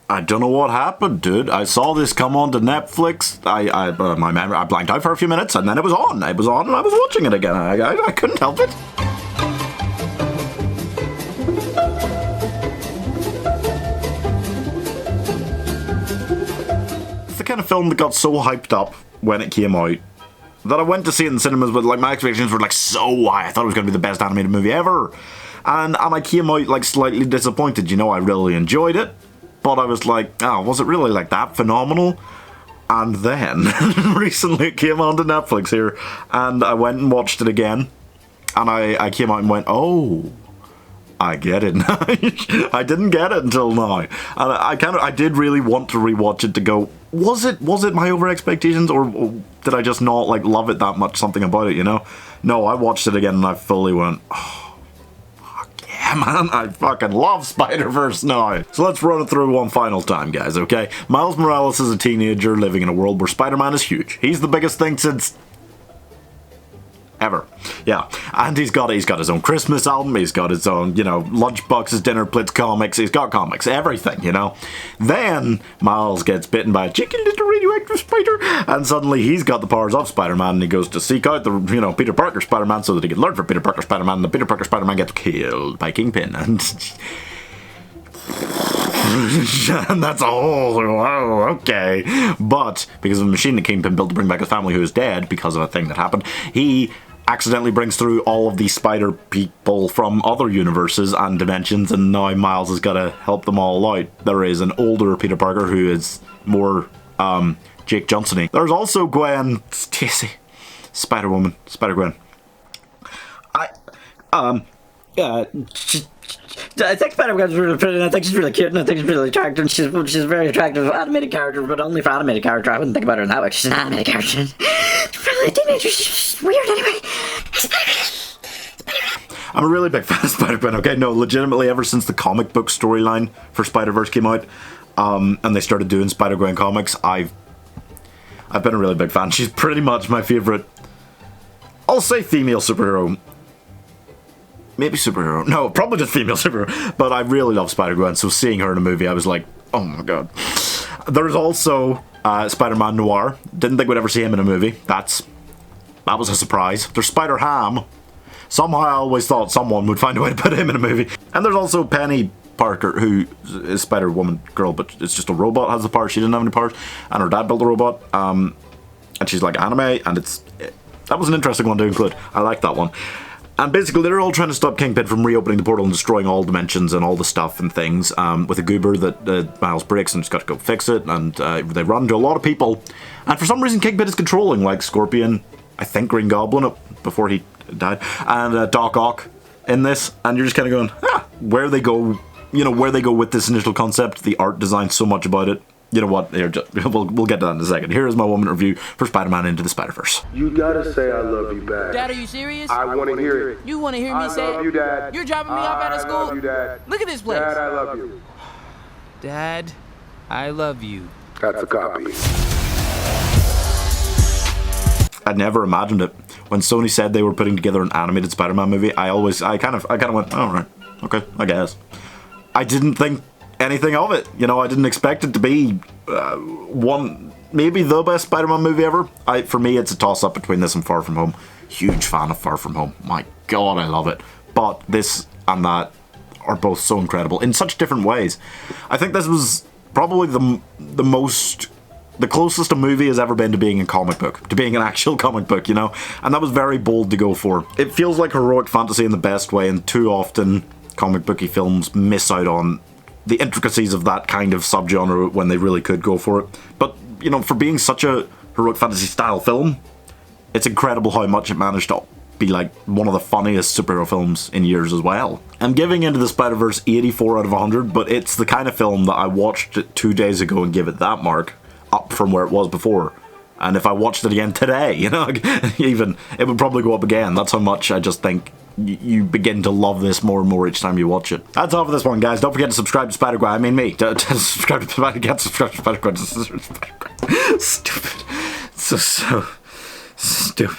I don't know what happened, dude. I saw this come on to Netflix. My memory, I blanked out for a few minutes, and then it was on. It was on, and I was watching it again. I couldn't help it. It's the kind of film that got so hyped up when it came out that I went to see it in cinemas, but like my expectations were like so high. I thought it was going to be the best animated movie ever, and I came out like slightly disappointed. You know, I really enjoyed it. But I was like, oh, was it really like that phenomenal? And then, recently it came onto Netflix here, and I went and watched it again, and I came out and went, oh, I get it now. I didn't get it until now. And I did really want to rewatch it to go, was it my over expectations, or did I just not like love it that much, something about it, you know? No, I watched it again and I fully went, oh. Yeah, man, I fucking love Spider-Verse now. So let's run it through one final time, guys, okay? Miles Morales is a teenager living in a world where Spider-Man is huge. He's the biggest thing since ever. Yeah, and he's got his own Christmas album, he's got his own, you know, lunchboxes, dinner plates, comics, he's got comics, everything, you know. Then Miles gets bitten by a chicken little radioactive spider, and suddenly he's got the powers of Spider-Man, and he goes to seek out the, you know, Peter Parker Spider-Man so that he can learn from Peter Parker Spider-Man, and the Peter Parker Spider-Man gets killed by Kingpin, and and that's a whole, wow, okay. But because of the machine that Kingpin built to bring back his family who is dead because of a thing that happened, he accidentally brings through all of these spider people from other universes and dimensions, and now Miles has got to help them all out. There is an older Peter Parker who is more Jake Johnson-y. There's also Gwen Stacy, Spider-Woman, Spider-Gwen. I think Spider-Gwen's really pretty, and I think she's really cute, and I think she's really attractive, and she's a very attractive animated character, but only for animated character. I wouldn't think about her in that way. She's an animated character. She's really a teenager. She's weird anyway. I'm a really big fan of Spider-Gwen, okay? No, legitimately, ever since the comic book storyline for Spider-Verse came out, and they started doing Spider-Gwen comics, I've been a really big fan. She's pretty much my favourite, I'll say female superhero. Maybe superhero. No, probably just female superhero. But I really love Spider-Gwen, so seeing her in a movie, I was like, oh my god. There's also Spider-Man Noir. Didn't think we'd ever see him in a movie. That was a surprise. There's Spider-Ham. Somehow I always thought someone would find a way to put him in a movie. And there's also Penny Parker, who is Spider-Woman girl, but it's just a robot, has the powers. She didn't have any powers. And her dad built a robot. And she's like anime, and that was an interesting one to include. I like that one. And basically, they're all trying to stop Kingpin from reopening the portal and destroying all dimensions and all the stuff and things with a goober that Miles breaks and he's got to go fix it. And they run into a lot of people. And for some reason, Kingpin is controlling, like Scorpion, I think Green Goblin before he died, and Doc Ock in this. And you're just kind of going, where they go, where they go with this initial concept, the art design, so much about it. You know what? Here, we'll get to that in a second. Here is my 1 minute review for Spider-Man Into the Spider-Verse. You gotta say I love you back. Dad, are you serious? I want to hear it. You want to hear me say it? I love you, Dad. You're dropping me off out of school? I love you, Dad. Look at this place. Dad, I love you. Dad, I love you. That's a copy. I never imagined it. When Sony said they were putting together an animated Spider-Man movie, I kind of went, oh, right, okay, I guess. I didn't think anything of it. I didn't expect it to be maybe the best Spider-Man movie ever. For me, it's a toss-up between this and Far From Home. Huge fan of Far From Home. My god, I love it. But this and that are both so incredible in such different ways. I think this was probably the closest a movie has ever been to being a comic book, to being an actual comic book, and that was very bold to go for. It feels like heroic fantasy in the best way, and too often comic booky films miss out on the intricacies of that kind of subgenre when they really could go for it. But, for being such a heroic fantasy style film, it's incredible how much it managed to be like one of the funniest superhero films in years as well. I'm giving Into the Spider-Verse 84 out of 100, but it's the kind of film that I watched it 2 days ago and give it that mark, up from where it was before. And if I watched it again today, even, it would probably go up again. That's how much I just think you begin to love this more and more each time you watch it. That's all for this one, guys. Don't forget to subscribe to Spider-Gwen. I mean me. To subscribe to Spider-Gwen. Subscribe to Spider-Gwen. Stupid. So stupid.